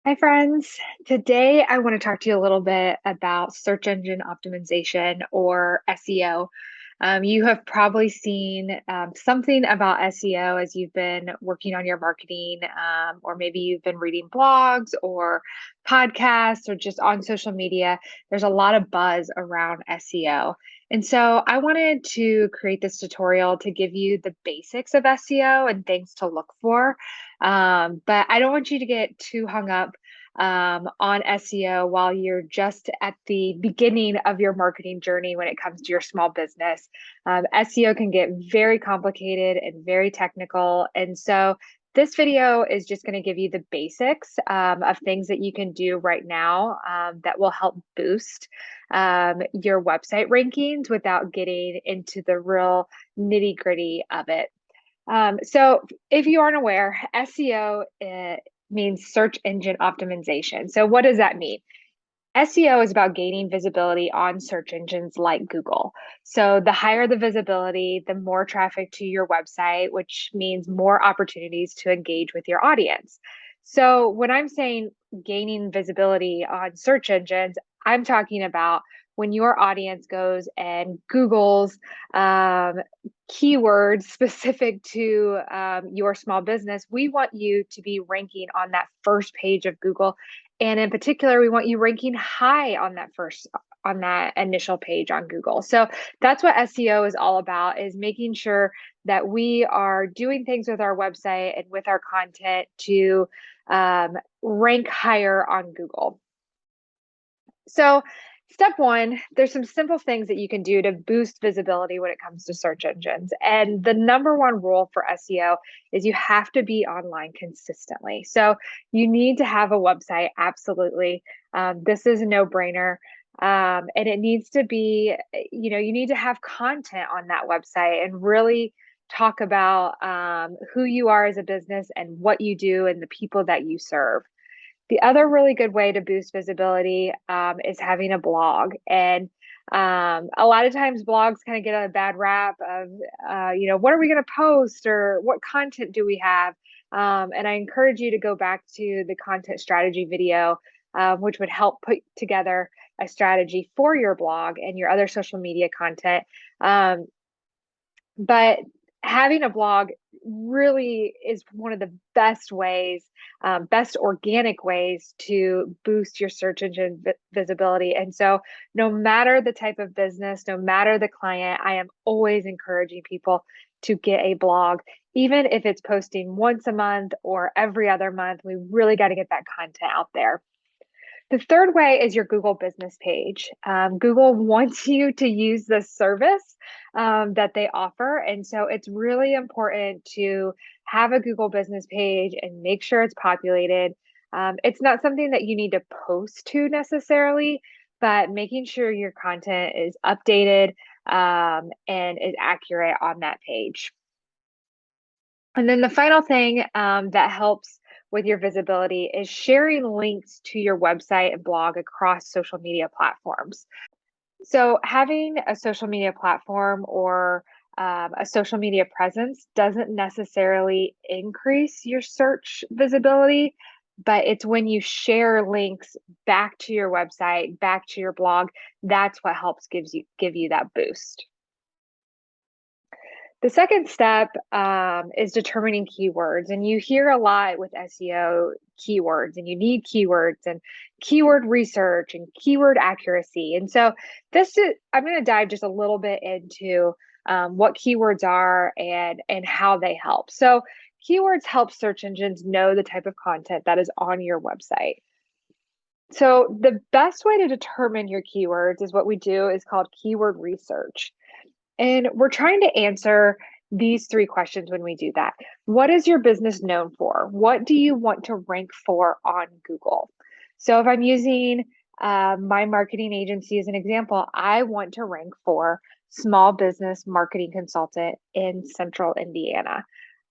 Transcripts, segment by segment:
Hi, friends. Today, I want to talk to you a little bit about search engine optimization or SEO. You have probably seen something about SEO as you've been working on your marketing, or maybe you've been reading blogs or podcasts or just on social media. There's a lot of buzz around SEO. And so I wanted to create this tutorial to give you the basics of SEO and things to look for. But I don't want you to get too hung up on SEO while you're just at the beginning of your marketing journey when it comes to your small business. SEO can get very complicated and very technical. And so this video is just going to give you the basics of things that you can do right now that will help boost your website rankings without getting into the real nitty gritty of it. So if you aren't aware, SEO means search engine optimization. So what does that mean? SEO is about gaining visibility on search engines like Google. So the higher the visibility, the more traffic to your website, which means more opportunities to engage with your audience. So when I'm saying gaining visibility on search engines, I'm talking about when your audience goes and Googles keywords specific to your small business, we want you to be ranking on that first page of Google. And in particular, we want you ranking high on that initial page on Google. So that's what SEO is all about, is making sure that we are doing things with our website and with our content to rank higher on Google. So step one, there's some simple things that you can do to boost visibility when it comes to search engines. And the number one rule for SEO is you have to be online consistently. So you need to have a website, absolutely. This is a no-brainer. And it needs to be, you need to have content on that website and really talk about who you are as a business and what you do and the people that you serve. The other really good way to boost visibility is having a blog. And a lot of times blogs kind of get a bad rap of, what are we going to post or what content do we have? And I encourage you to go back to the content strategy video, which would help put together a strategy for your blog and your other social media content. But having a blog really is one of the best ways, best organic ways to boost your search engine visibility. And so no matter the type of business, no matter the client, I am always encouraging people to get a blog, even if it's posting once a month or every other month. We really got to get that content out there. The third way is your Google business page. Google wants you to use the service that they offer. And so it's really important to have a Google business page and make sure it's populated. It's not something that you need to post to necessarily, but making sure your content is updated and is accurate on that page. And then the final thing that helps with your visibility is sharing links to your website and blog across social media platforms. So having a social media platform or a social media presence doesn't necessarily increase your search visibility, but it's when you share links back to your website, back to your blog, that's what helps give you that boost. The second step is determining keywords. And you hear a lot with SEO keywords, and you need keywords and keyword research and keyword accuracy. And so I'm going to dive just a little bit into what keywords are and how they help. So keywords help search engines know the type of content that is on your website. So the best way to determine your keywords is what we do is called keyword research. And we're trying to answer these three questions when we do that. What is your business known for? What do you want to rank for on Google? So if I'm using my marketing agency as an example, I want to rank for small business marketing consultant in Central Indiana.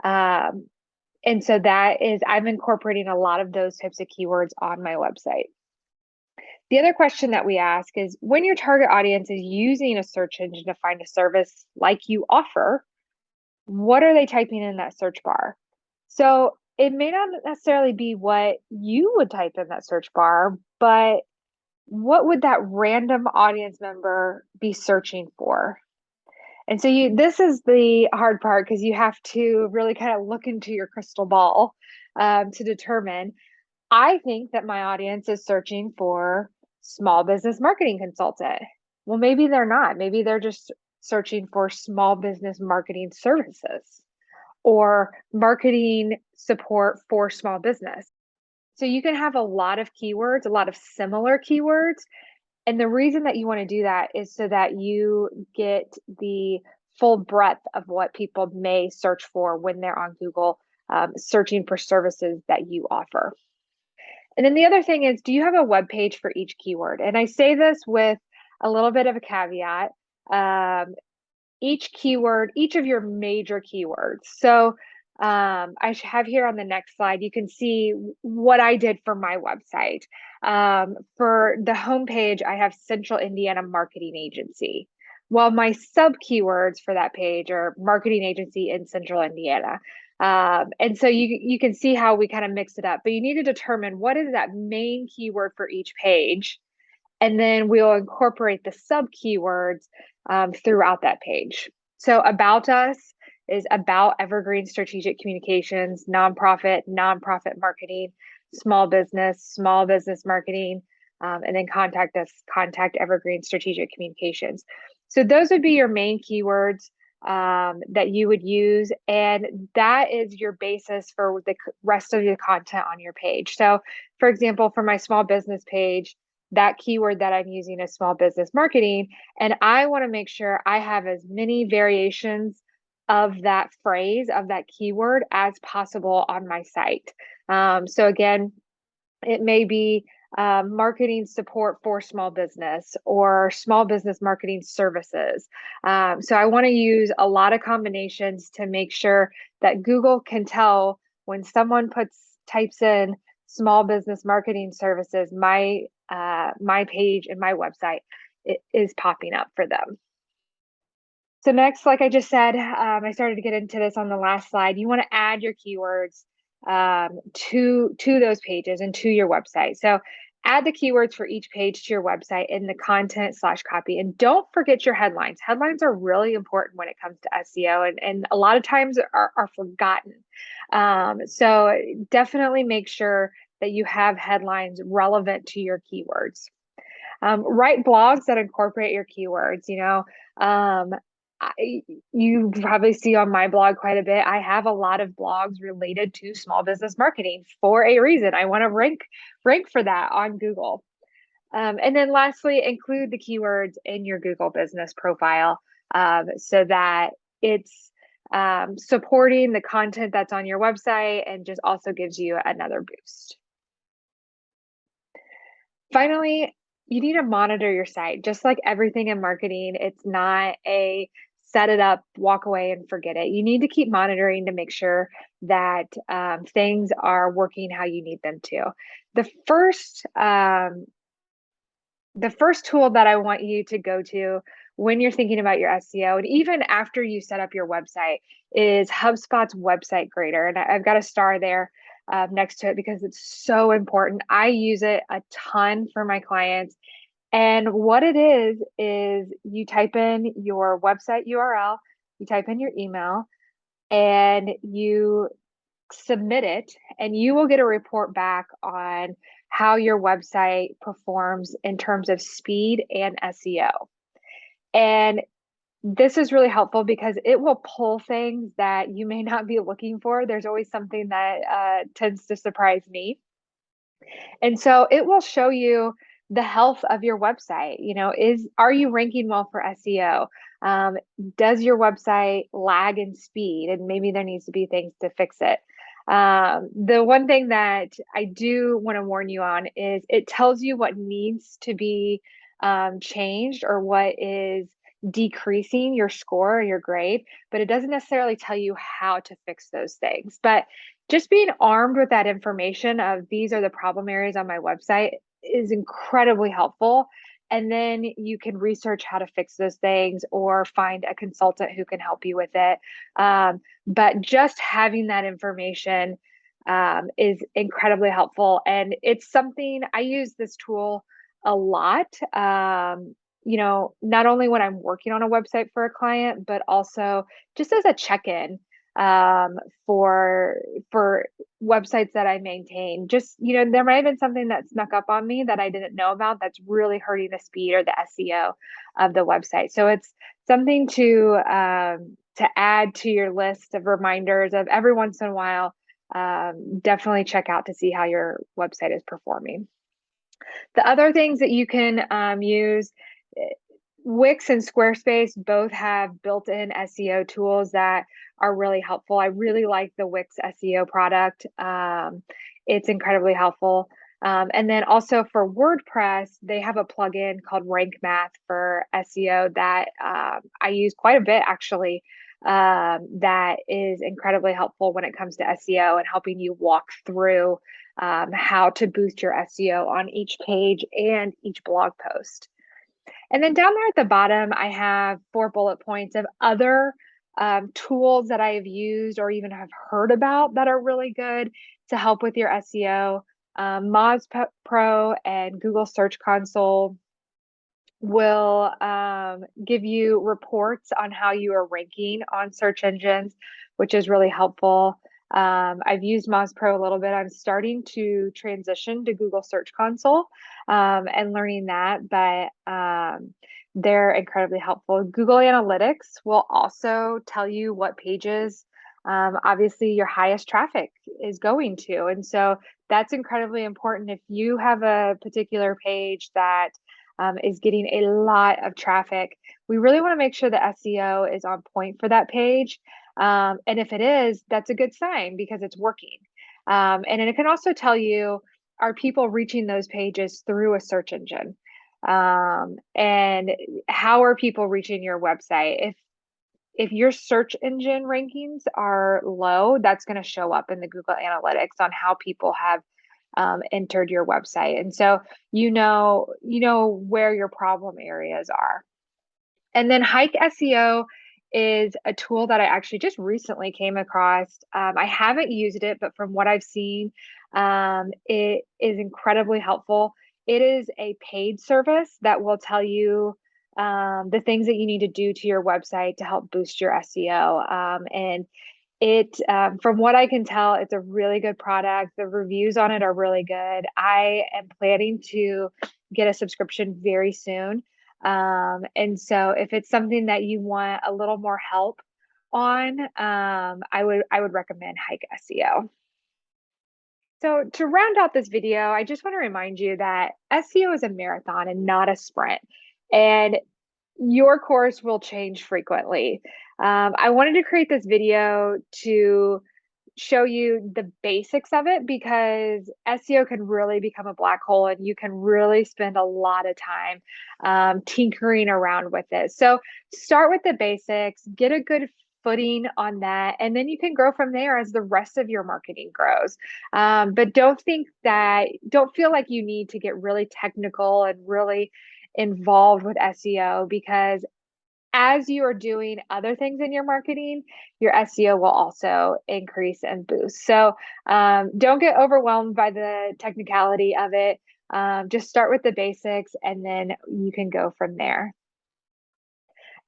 And so I'm incorporating a lot of those types of keywords on my website. The other question that we ask is, when your target audience is using a search engine to find a service like you offer, what are they typing in that search bar? So it may not necessarily be what you would type in that search bar, but what would that random audience member be searching for? And so this is the hard part because you have to really kind of look into your crystal ball to determine. I think that my audience is searching for small business marketing consultant. Well, maybe they're not. Maybe they're just searching for small business marketing services or marketing support for small business. So you can have a lot of keywords, a lot of similar keywords. And the reason that you want to do that is so that you get the full breadth of what people may search for when they're on Google, searching for services that you offer. And then the other thing is, do you have a web page for each keyword? And I say this with a little bit of a caveat. Each keyword, each of your major keywords. So I have here on the next slide, you can see what I did for my website. For the homepage, I have Central Indiana Marketing Agency. Well, my sub keywords for that page are marketing agency in Central Indiana. And so you can see how we kind of mix it up, but you need to determine what is that main keyword for each page. And then we'll incorporate the sub keywords throughout that page. So about us is about evergreen strategic communications, nonprofit marketing, small business marketing, and then contact us, contact evergreen strategic communications. So those would be your main keywords that you would use. And that is your basis for the rest of your content on your page. So for example, for my small business page, that keyword that I'm using is small business marketing. And I want to make sure I have as many variations of that phrase, of that keyword as possible on my site. So again, it may be marketing support for small business or small business marketing services. So I want to use a lot of combinations to make sure that Google can tell when someone types in small business marketing services, my page and my website is popping up for them. So next, like I just said, I started to get into this on the last slide. You want to add your keywords to those pages and to your website. So add the keywords for each page to your website in the content/copy. And don't forget your headlines. Headlines are really important when it comes to SEO and a lot of times are forgotten. So definitely make sure that you have headlines relevant to your keywords. Write blogs that incorporate your keywords. You probably see on my blog quite a bit. I have a lot of blogs related to small business marketing for a reason. I want to rank for that on Google. And then lastly, include the keywords in your Google business profile so that it's supporting the content that's on your website and just also gives you another boost. Finally, you need to monitor your site. Just like everything in marketing, it's not a set it up, walk away and forget it. You need to keep monitoring to make sure that things are working how you need them to. The first tool that I want you to go to when you're thinking about your SEO, and even after you set up your website, is HubSpot's website grader. And I've got a star there next to it because it's so important. I use it a ton for my clients. And what it is you type in your website URL, you type in your email, and you submit it, and you will get a report back on how your website performs in terms of speed and SEO. And this is really helpful because it will pull things that you may not be looking for. There's always something that tends to surprise me. And so it will show you the health of your website. Are you ranking well for SEO? Does your website lag in speed? And maybe there needs to be things to fix it. The one thing that I do want to warn you on is it tells you what needs to be changed or what is decreasing your score or your grade, but it doesn't necessarily tell you how to fix those things. But just being armed with that information of these are the problem areas on my website is incredibly helpful. And then you can research how to fix those things or find a consultant who can help you with it. But just having that information is incredibly helpful. And it's something I use this tool a lot. Not only when I'm working on a website for a client, but also just as a check-in um, for for websites that I maintain. Just, there might have been something that snuck up on me that I didn't know about that's really hurting the speed or the SEO of the website. So it's something to add to your list of reminders of every once in a while. Definitely check out to see how your website is performing. The other things that you can use, eh, Wix and Squarespace both have built-in SEO tools that are really helpful. I really like the Wix SEO product. It's incredibly helpful. And then also for WordPress, they have a plugin called Rank Math for SEO that I use quite a bit actually. That is incredibly helpful when it comes to SEO and helping you walk through how to boost your SEO on each page and each blog post. And then down there at the bottom, I have 4 bullet points of other tools that I have used or even have heard about that are really good to help with your SEO. Moz Pro and Google Search Console will give you reports on how you are ranking on search engines, which is really helpful. I've used Moz Pro a little bit. I'm starting to transition to Google Search Console and learning that, but they're incredibly helpful. Google Analytics will also tell you what pages, obviously, your highest traffic is going to. And so that's incredibly important. If you have a particular page that is getting a lot of traffic, we really want to make sure the SEO is on point for that page. And if it is, that's a good sign because it's working. And it can also tell you, are people reaching those pages through a search engine? And how are people reaching your website? If your search engine rankings are low, that's going to show up in the Google Analytics on how people have entered your website. And so you know where your problem areas are. And then Hike SEO is a tool that I actually just recently came across. I haven't used it, but from what I've seen, it is incredibly helpful. It is a paid service that will tell you the things that you need to do to your website to help boost your SEO. And from what I can tell, it's a really good product. The reviews on it are really good. I am planning to get a subscription very soon. And so if it's something that you want a little more help on, I would recommend Hike SEO. So to round out this video, I just want to remind you that SEO is a marathon and not a sprint. And your course will change frequently. I wanted to create this video to show you the basics of it because SEO can really become a black hole and you can really spend a lot of time tinkering around with it. So start with the basics, get a good footing on that, and then you can grow from there as the rest of your marketing grows. But don't feel like you need to get really technical and really involved with SEO because as you are doing other things in your marketing, your SEO will also increase and boost. So don't get overwhelmed by the technicality of it. Just start with the basics and then you can go from there.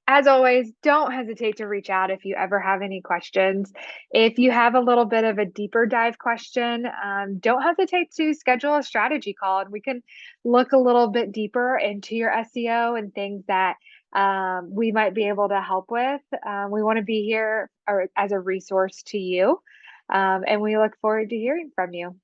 As always, don't hesitate to reach out if you ever have any questions. If you have a little bit of a deeper dive question, don't hesitate to schedule a strategy call and we can look a little bit deeper into your SEO and things that we might be able to help with. We want to be here as a resource to you, and we look forward to hearing from you.